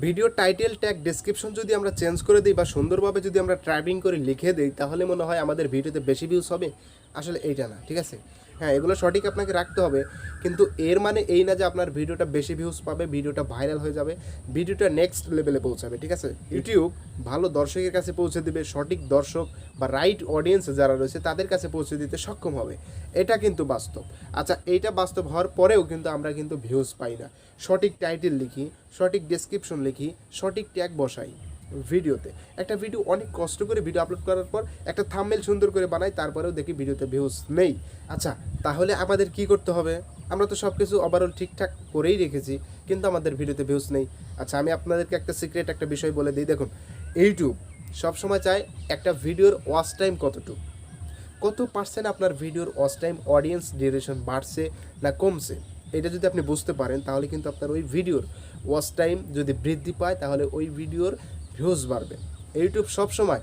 Video title tag description যদি আমরা change করে দিই বা সুন্দরভাবে যদি আমরা টাইপিং করে লিখে দিই, তাহলে মনে হয় আমাদের ভিডিওতে বেশি ভিউজ হবে। আসলে এইটা না, ঠিক আছে। হ্যাঁ, এগুলো সঠিক আপনাকে রাখতে হবে, কিন্তু এর মানে এই না যে আপনার ভিডিওটা বেশি ভিউজ পাবে, ভিডিওটা ভাইরাল হয়ে যাবে, ভিডিওটা নেক্সট লেভেলে পৌঁছাবে, ঠিক আছে। ইউটিউব ভালো দর্শকের কাছে পৌঁছে দিবে, সঠিক দর্শক বা রাইট অডিয়েন্স যারা রয়েছে তাদের কাছে পৌঁছে দিতে সক্ষম হবে। এটা কিন্তু বাস্তব। আচ্ছা, এইটা বাস্তব হওয়ার পরেও কিন্তু আমরা কিন্তু ভিউজ পাই না। সঠিক টাইটেল লিখি, সঠিক ডেসক্রিপশন লিখি, সঠিক ট্যাগ বসাই ভিডিওতে। একটা ভিডিও অনেক কষ্ট করে ভিডিও আপলোড করার পর একটা থাম্বনেল সুন্দর করে বানাই, তারপরেও দেখি ভিডিওতে ভিউজ নেই। আচ্ছা, তাহলে আমাদের কি করতে হবে? আমরা তো সব কিছু ওভারঅল ঠিকঠাক করেই রেখেছি, কিন্তু আমাদের ভিডিওতে ভিউজ নেই। আচ্ছা, আমি আপনাদেরকে একটা সিক্রেট একটা বিষয় বলে দিই। দেখুন, ইউটিউব সবসময় চায় একটা ভিডিওর ওয়াচ টাইম কতটুকু, কত পার্সেন্ট আপনার ভিডিওর ওয়াচ টাইম, অডিয়েন্স ডিউরেশন বাড়ছে না কমছে। এটা যদি আপনি বুঝতে পারেন, তাহলে কিন্তু আপনার ওই ভিডিওর ওয়াচ টাইম যদি বৃদ্ধি পায়, তাহলে ওই ভিডিওর ভিউজ বাড়বে। ইউটিউব সবসময়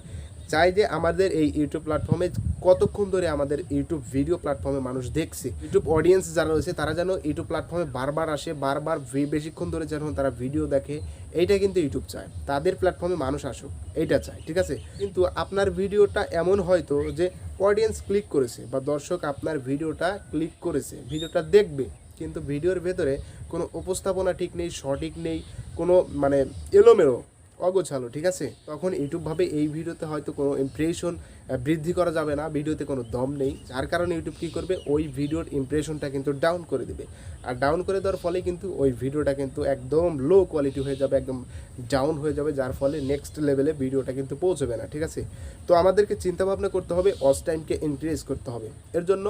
চাই যে আমাদের এই ইউটিউব প্ল্যাটফর্মে কতক্ষণ ধরে আমাদের ইউটিউব ভিডিও প্ল্যাটফর্মে মানুষ দেখছে, ইউটিউব অডিয়েন্স যারা রয়েছে তারা যেন ইউটিউব প্ল্যাটফর্মে বারবার আসে, বারবার বেশিক্ষণ ধরে যেন তারা ভিডিও দেখে। এইটা কিন্তু ইউটিউব চায়, তাদের প্ল্যাটফর্মে মানুষ আসুক, এইটা চায়, ঠিক আছে। কিন্তু আপনার ভিডিওটা এমন হয়তো যে অডিয়েন্স ক্লিক করেছে বা দর্শক আপনার ভিডিওটা ক্লিক করেছে, ভিডিওটা দেখবে, কিন্তু ভিডিওর ভেতরে কোনো উপস্থাপনা ঠিক নেই, সঠিক নেই, কোনো মানে এলোমেলো অগোছালো, ঠিক আছে। তখন ইউটিউব ভাবে এই ভিডিওতে হয়তো কোনো ইমপ্রেশন বৃদ্ধি করা যাবে না, ভিডিওতে কোনো দম নেই, যার কারণে ইউটিউব কী করবে, ওই ভিডিওর ইমপ্রেশনটা কিন্তু ডাউন করে দেবে। আর ডাউন করে দেওয়ার ফলে কিন্তু ওই ভিডিওটা কিন্তু একদম লো কোয়ালিটি হয়ে যাবে, একদম ডাউন হয়ে যাবে, যার ফলে নেক্সট লেভেলে ভিডিওটা কিন্তু পৌঁছবে না, ঠিক আছে। তো আমাদেরকে চিন্তাভাবনা করতে হবে, ওয়াচ টাইমকে ইনক্রিজ করতে হবে। এর জন্য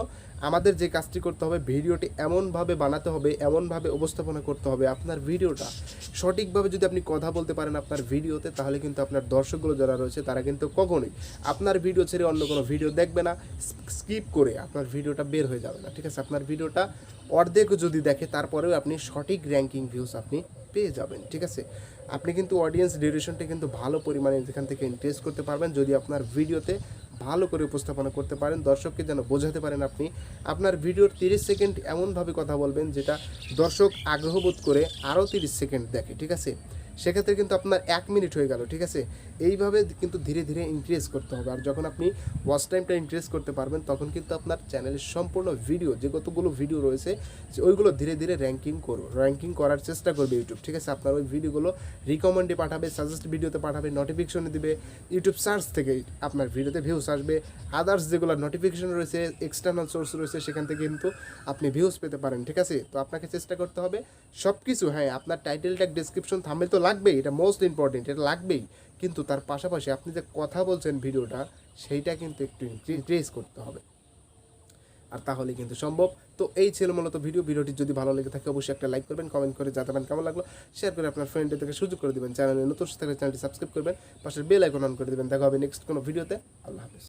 আমাদের যে কাজটি করতে হবে, ভিডিওটি এমনভাবে বানাতে হবে, এমনভাবে উপস্থাপনা করতে হবে, আপনার ভিডিওটা সঠিকভাবে যদি আপনি কথা বলতে পারেন আপনার ভিডিওতে, তাহলে কিন্তু আপনার দর্শকগুলো যারা রয়েছে তারা কিন্তু কখনোই আপনার ভিডিও ছেড়ে অন্য কোনো ভিডিও দেখবে না, স্কিপ করে আপনার ভিডিওটা বের হয়ে যাবে না, ঠিক আছে। আপনার ভিডিওটা অর্ধেক যদি দেখে, তারপরেও আপনি সঠিক র্যাঙ্কিং ভিউজ আপনি পেয়ে যাবেন, ঠিক আছে। আপনি কিন্তু অডিয়েন্স ডিউরেশনটা কিন্তু ভালো পরিমাণে এখান থেকে ইনক্রিজ করতে পারবেন যদি আপনার ভিডিওতে ভালো করে উপস্থাপনা করতে পারেন, দর্শককে যেন বোঝাতে পারেন। আপনি আপনার ভিডিওর 30 সেকেন্ড এমনভাবে কথা বলবেন যেটা দর্শক আগ্রহবোধ করে আরও 30 সেকেন্ড দেখে, ঠিক আছে। সেক্ষেত্রে কিন্তু আপনার 1 মিনিট হয়ে গেল, ঠিক আছে। এইভাবে কিন্তু ধীরে ধীরে ইনক্রিজ করতে হবে। আর যখন আপনি ওয়াচ টাইমটা ইনক্রিজ করতে পারবেন, তখন কিন্তু আপনার চ্যানেলের সম্পূর্ণ ভিডিও, যে কতগুলো ভিডিও রয়েছে, ওইগুলো ধীরে ধীরে র্যাঙ্কিং করার চেষ্টা করবে ইউটিউব, ঠিক আছে। আপনার ওই ভিডিওগুলো রিকমেন্ডে পাঠাবে, সাজেস্ট ভিডিওতে পাঠাবে, নোটিফিকেশনে দিবে, ইউটিউব সার্চ থেকে আপনার ভিডিওতে ভিউজ আসবে। আদার্স যেগুলো নোটিফিকেশন রয়েছে, এক্সটার্নাল সোর্স রয়েছে, সেখান থেকে কিন্তু আপনি ভিউজ পেতে পারেন, ঠিক আছে। তো আপনাকে চেষ্টা করতে হবে সব কিছু, হ্যাঁ, আপনার টাইটেল ট্যাগ, ডেসক্রিপশন, থাম্বনেল তো লাগবেই, এটা মোস্ট ইম্পর্টেন্ট, এটা লাগবেই, কিন্তু তার পাশাপাশি আপনি যে কথা বলছেন ভিডিওটা, সেইটা কিন্তু একটু ইনক্রিজ করতে হবে, আর তাহলে কিন্তু সম্ভব। তো এই ছিল মূলত ভিডিওটি যদি ভালো লেগে থাকে অবশ্যই একটা লাইক করবেন, কমেন্ট করে জানাবেন কেমন লাগলো, শেয়ার করে আপনার ফ্রেন্ডদের থেকে সুযোগ করে দেবেন, চ্যানেলে নতুন থাকলে চ্যানেলটি সাবস্ক্রাইব করবেন, পাশের বেল আইকন অন করে দেবেন। দেখা হবে নেক্সট কোনো ভিডিওতে। আল্লাহ হাফেজ।